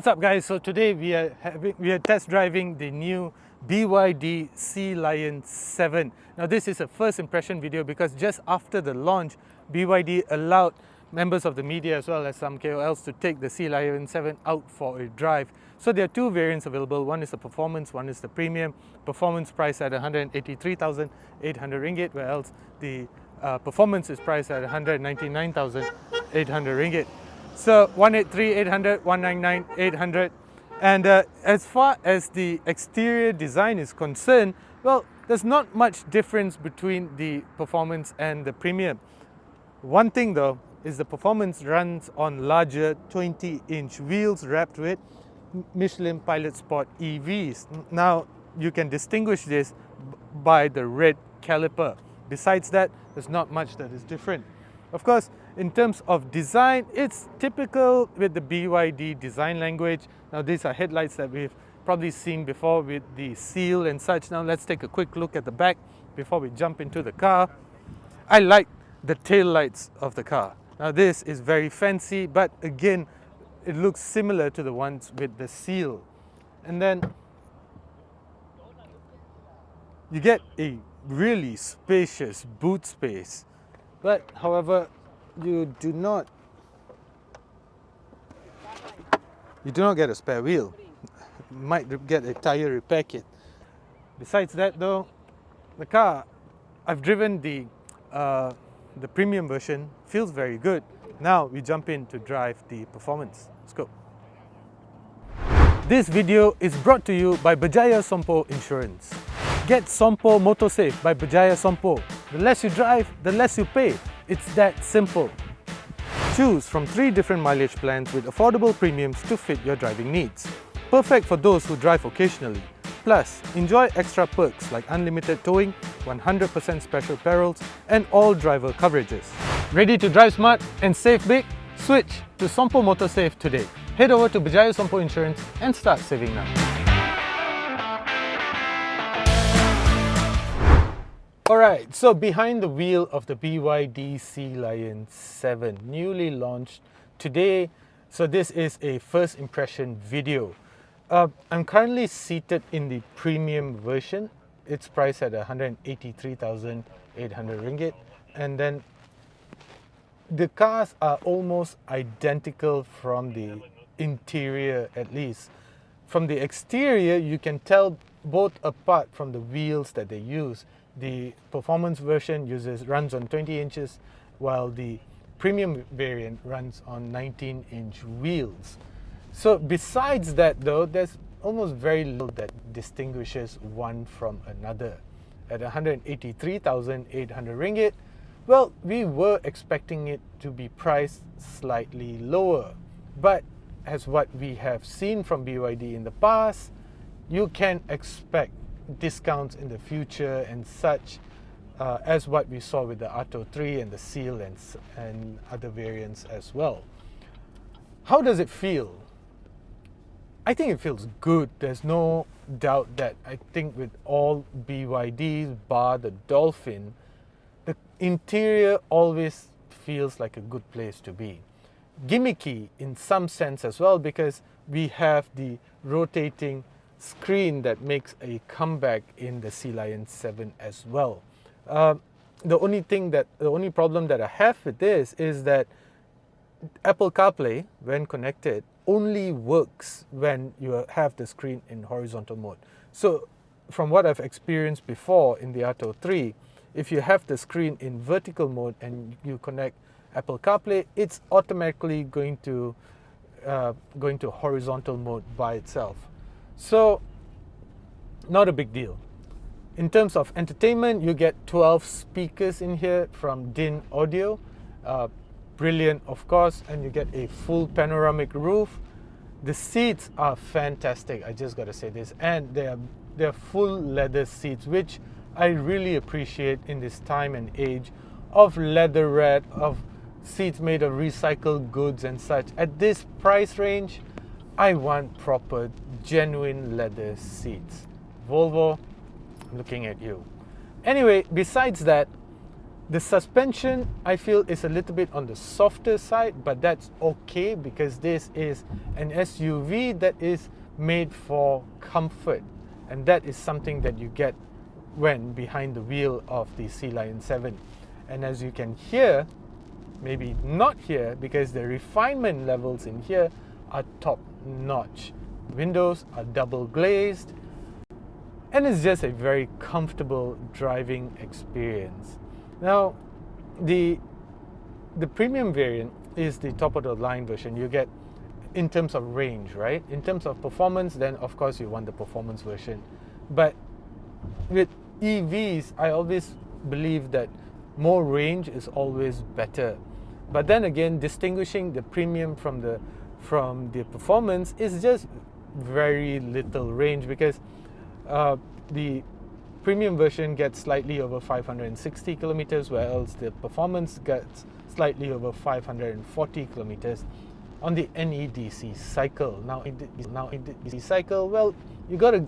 What's up, guys? So today we are test driving the new BYD Sealion 7. Now this is a first impression video because just after the launch, BYD allowed members of the media as well as some KOLs to take the Sealion 7 out for a drive. So there are two variants available. One is the performance, one is the premium. Performance priced at 183,800 ringgit, whereas the performance is priced at 199,800 ringgit. So 183,800, 199,800, and as far as the exterior design is concerned, well, there's not much difference between the performance and the premium. One thing though is the performance runs on larger 20-inch wheels wrapped with Michelin Pilot Sport EVs. Now you can distinguish this by the red caliper. Besides that, there's not much that is different. Of course, in terms of design, it's typical with the BYD design language. Now these are headlights that we've probably seen before with the seal and such. Now let's take a quick look at the back before we jump into the car. I like the tail lights of the car. Now this is very fancy, but again, it looks similar to the ones with the seal. And then you get a really spacious boot space. But however, you do not get a spare wheel. You might get a tire repair kit. Besides that though, the car, I've driven the premium version, feels very good. Now we jump in to drive the performance. Let's go. This video is brought to you by Berjaya Sompo Insurance. Get Sompo MotoSafe by Berjaya Sompo. The less you drive, the less you pay. It's that simple. Choose from 3 different mileage plans with affordable premiums to fit your driving needs. Perfect for those who drive occasionally. Plus, enjoy extra perks like unlimited towing, 100% special perils, and all driver coverages. Ready to drive smart and save big? Switch to Sompo MotoSafe today. Head over to Berjaya Sompo Insurance and start saving now. Alright, so behind the wheel of the BYD Sealion 7, newly launched today. So this is a first impression video. I'm currently seated in the premium version. It's priced at 183,800 ringgit. And then the cars are almost identical from the interior at least. From the exterior, you can tell both apart from the wheels that they use. The performance version runs on 20 inches, while the premium variant runs on 19-inch wheels. So besides that though, there's almost very little that distinguishes one from another. At 183,800 ringgit, well, we were expecting it to be priced slightly lower. But as what we have seen from BYD in the past, you can expect discounts in the future and such, as what we saw with the Atto 3 and the Seal and other variants as well. How does it feel? I think it feels good. There's no doubt that I think with all BYDs bar the Dolphin, the interior always feels like a good place to be. Gimmicky in some sense as well, because we have the rotating screen that makes a comeback in the Sealion 7 as well. The only problem that I have with this is that Apple CarPlay, when connected, only works when you have the screen in horizontal mode. So from what I've experienced before in the Atto 3, if you have the screen in vertical mode and you connect Apple CarPlay, it's automatically going to horizontal mode by itself. So, not a big deal. In terms of entertainment, you get 12 speakers in here from DIN Audio. Brilliant, of course, and you get a full panoramic roof. The seats are fantastic, I just gotta say this. And they're full leather seats, which I really appreciate in this time and age of leatherette, of seats made of recycled goods and such. At this price range, I want proper, genuine leather seats. Volvo, looking at you. Anyway, besides that, The suspension, I feel, is a little bit on the softer side, but that's okay because this is an SUV that is made for comfort, and that is something that you get when behind the wheel of the Sealion 7. And as you can hear, maybe not hear, because the refinement levels in here are top notch. Windows are double glazed, and it's just a very comfortable driving experience. Now, the premium variant is the top of the line version. You get in terms of range, right? In terms of performance, then of course you want the performance version. But with EVs, I always believe that more range is always better. But then again, distinguishing the premium from the performance is just very little range, because the premium version gets slightly over 560 kilometers, whereas the performance gets slightly over 540 kilometers on the NEDC cycle. Now, in the cycle, well, you got to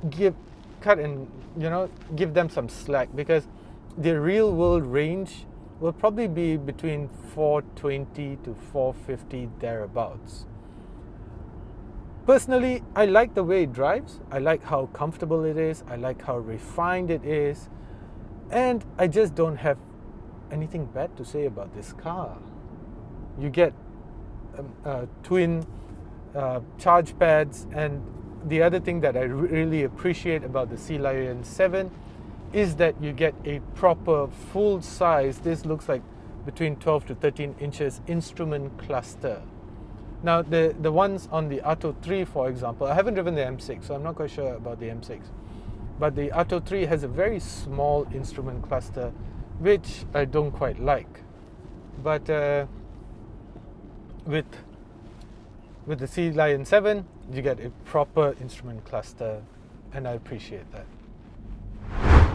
give them some slack, because the real world range will probably be between 420 to 450 thereabouts. Personally, I like the way it drives. I like how comfortable it is. I like how refined it is. And I just don't have anything bad to say about this car. You get twin charge pads, and the other thing that I really appreciate about the Sealion 7 is that you get a proper full size, this looks like between 12 to 13 inches instrument cluster. Now, the ones on the Atto 3, for example, I haven't driven the M6, so I'm not quite sure about the M6. But the Atto 3 has a very small instrument cluster, which I don't quite like. But with the Sealion 7, you get a proper instrument cluster, and I appreciate that.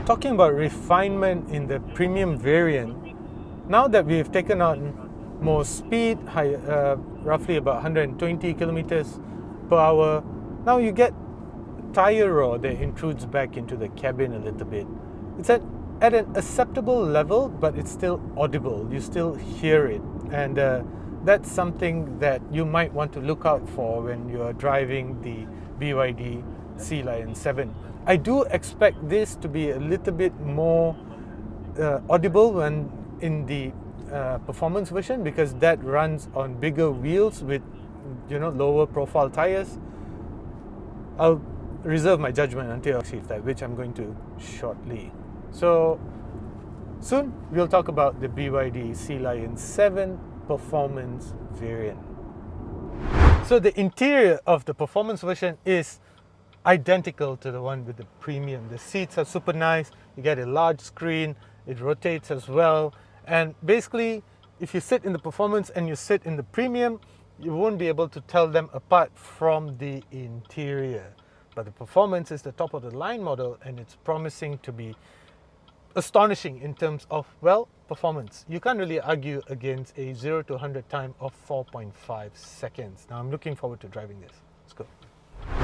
Talking about refinement in the premium variant, now that we've taken on more speed, roughly about 120 kilometers per hour, now you get tire roar that intrudes back into the cabin a little bit. It's at an acceptable level, but it's still audible. You still hear it, and that's something that you might want to look out for when you are driving the BYD Sealion 7. I do expect this to be a little bit more audible when in the performance version, because that runs on bigger wheels with lower profile tires. I'll reserve my judgment until I achieve that, which I'm going to shortly. So soon we'll talk about the BYD Sealion 7 performance variant. So the interior of the performance version is identical to the one with the premium. The seats are super nice. You get a large screen. It rotates as well. And basically, if you sit in the performance and you sit in the premium, you won't be able to tell them apart from the interior. But the performance is the top of the line model, and it's promising to be astonishing in terms of, well, performance. You can't really argue against a 0 to 100 time of 4.5 seconds. Now, I'm looking forward to driving this. Let's go.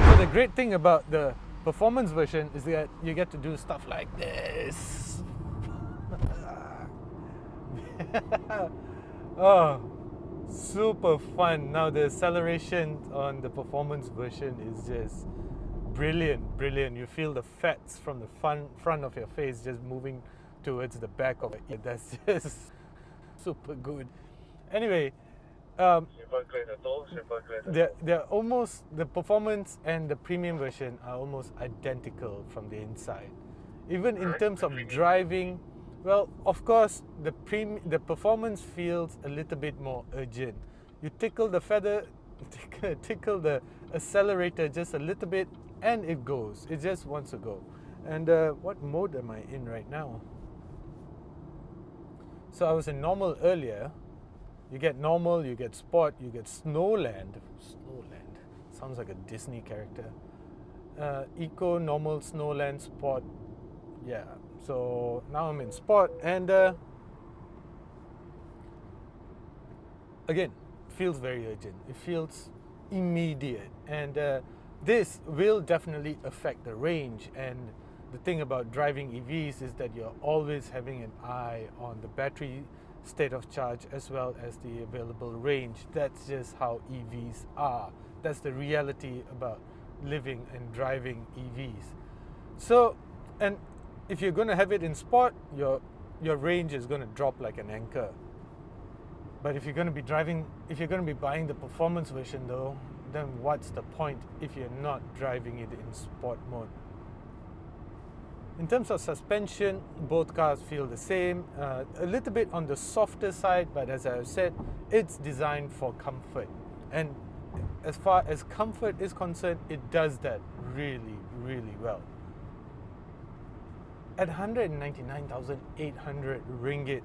So the great thing about the performance version is that you get to do stuff like this. Oh, super fun. Now the acceleration on the performance version is just brilliant. You feel the fats from the front of your face just moving towards the back of it. That's just super good. Anyway, they're almost, the performance and the premium version are almost identical from the inside. Even in terms of driving, well, of course, the performance feels a little bit more urgent. You tickle the feather, tickle the accelerator just a little bit, and it goes. It just wants to go. And what mode am I in right now? So I was in normal earlier. You get normal, you get sport, you get snowland. Snowland sounds like a Disney character. Eco, normal, snowland, sport. Yeah. So now I'm in sport, and again, feels very urgent. It feels immediate, and this will definitely affect the range. And the thing about driving EVs is that you're always having an eye on the battery state of charge as well as the available range. That's just how EVs are. That's the reality about living and driving EVs. So, and if you're going to have it in sport, your range is going to drop like an anchor. But if you're going to be buying the performance version though, then what's the point if you're not driving it in sport mode? In terms of suspension, both cars feel the same, a little bit on the softer side, but as I said, it's designed for comfort. And as far as comfort is concerned, it does that really, really well. At 199,800 ringgit,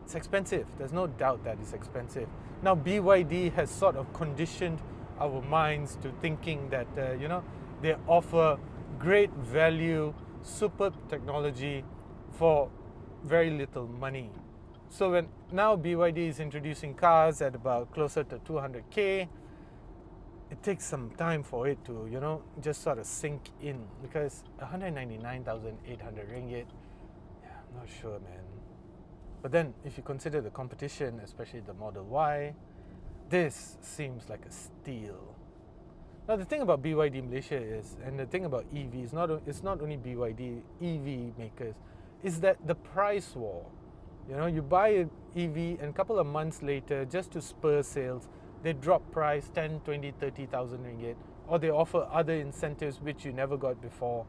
it's expensive. There's no doubt that it's expensive. Now, BYD has sort of conditioned our minds to thinking that, they offer great value, superb technology for very little money. So when now BYD is introducing cars at about closer to 200k, it takes some time for it to, just sort of sink in, because 199,800 ringgit, I'm not sure, man. But then if you consider the competition, especially the Model Y, this seems like a steal. Now the thing about BYD Malaysia is, and the thing about EVs, it's not only BYD, EV makers, is that the price war. You buy an EV and a couple of months later, just to spur sales, they drop price 10, 20, 30,000 ringgit, or they offer other incentives which you never got before.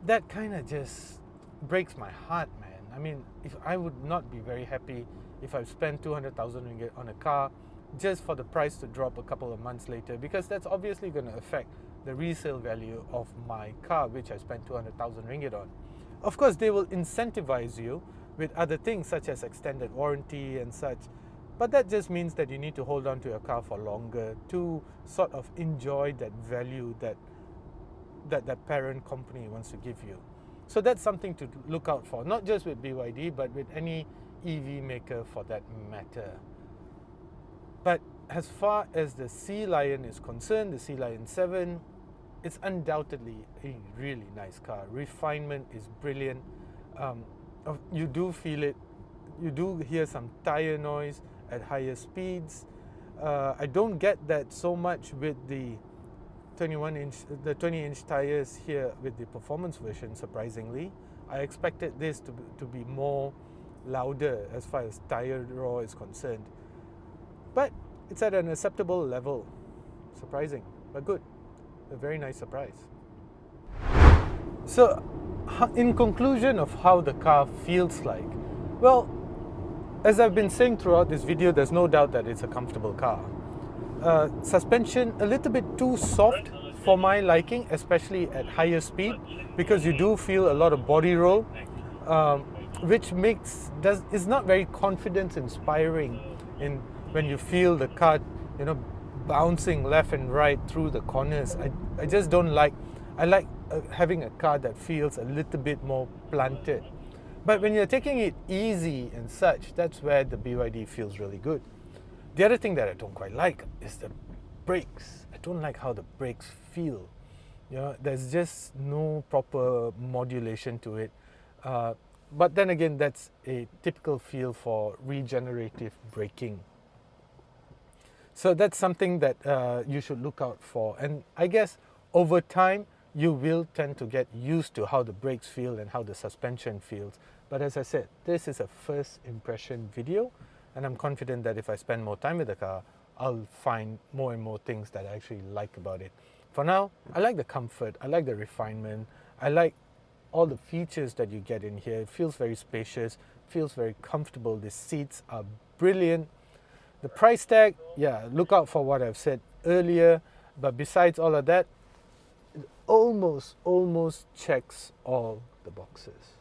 That kind of just breaks my heart, man. I mean, if I would not be very happy if I spent 200,000 ringgit on a car just for the price to drop a couple of months later, because that's obviously going to affect the resale value of my car, which I spent 200,000 ringgit on. Of course, they will incentivize you with other things such as extended warranty and such, but that just means that you need to hold on to your car for longer to sort of enjoy that value that parent company wants to give you. So that's something to look out for, not just with BYD, but with any EV maker for that matter. But as far as the Sealion is concerned, the Sealion 7, it's undoubtedly a really nice car. Refinement is brilliant. You do feel it. You do hear some tire noise at higher speeds. I don't get that so much with the 20-inch tires here with the performance version, surprisingly. I expected this to be more louder as far as tire roar is concerned. But it's at an acceptable level. Surprising, but good. A very nice surprise. So, in conclusion of how the car feels like, well, as I've been saying throughout this video, there's no doubt that it's a comfortable car. Suspension a little bit too soft for my liking, especially at higher speed, because you do feel a lot of body roll, which is not very confidence inspiring when you feel the car, bouncing left and right through the corners. I just don't like. I like having a car that feels a little bit more planted. But when you're taking it easy and such, that's where the BYD feels really good. The other thing that I don't quite like is the brakes. I don't like how the brakes feel. There's just no proper modulation to it. But then again, that's a typical feel for regenerative braking. So that's something that you should look out for. And I guess over time, you will tend to get used to how the brakes feel and how the suspension feels. But as I said, this is a first impression video, and I'm confident that if I spend more time with the car, I'll find more and more things that I actually like about it. For now, I like the comfort, I like the refinement, I like all the features that you get in here. It feels very spacious, feels very comfortable. The seats are brilliant. The price tag, look out for what I've said earlier, but besides all of that, it almost checks all the boxes.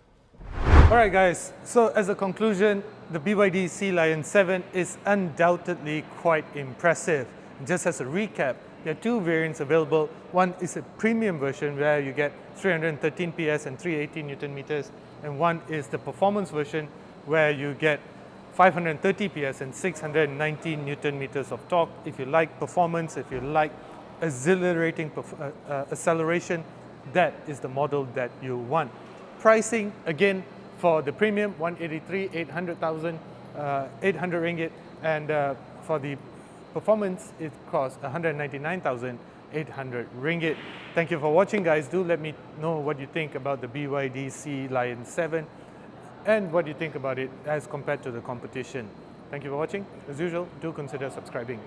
Alright guys, so as a conclusion, the BYD Sealion 7 is undoubtedly quite impressive. Just as a recap, there are two variants available. One is a premium version where you get 313 PS and 380 Newton meters, and one is the performance version where you get 530 PS and 619 Newton meters of torque. If you like performance, if you like exhilarating acceleration, that is the model that you want. Pricing, again, for the premium, 183, 800,000, 800 ringgit, and for the performance, it costs 199,800 ringgit. Thank you for watching, guys. Do let me know what you think about the BYD Sealion 7 and what you think about it as compared to the competition. Thank you for watching. As usual, do consider subscribing.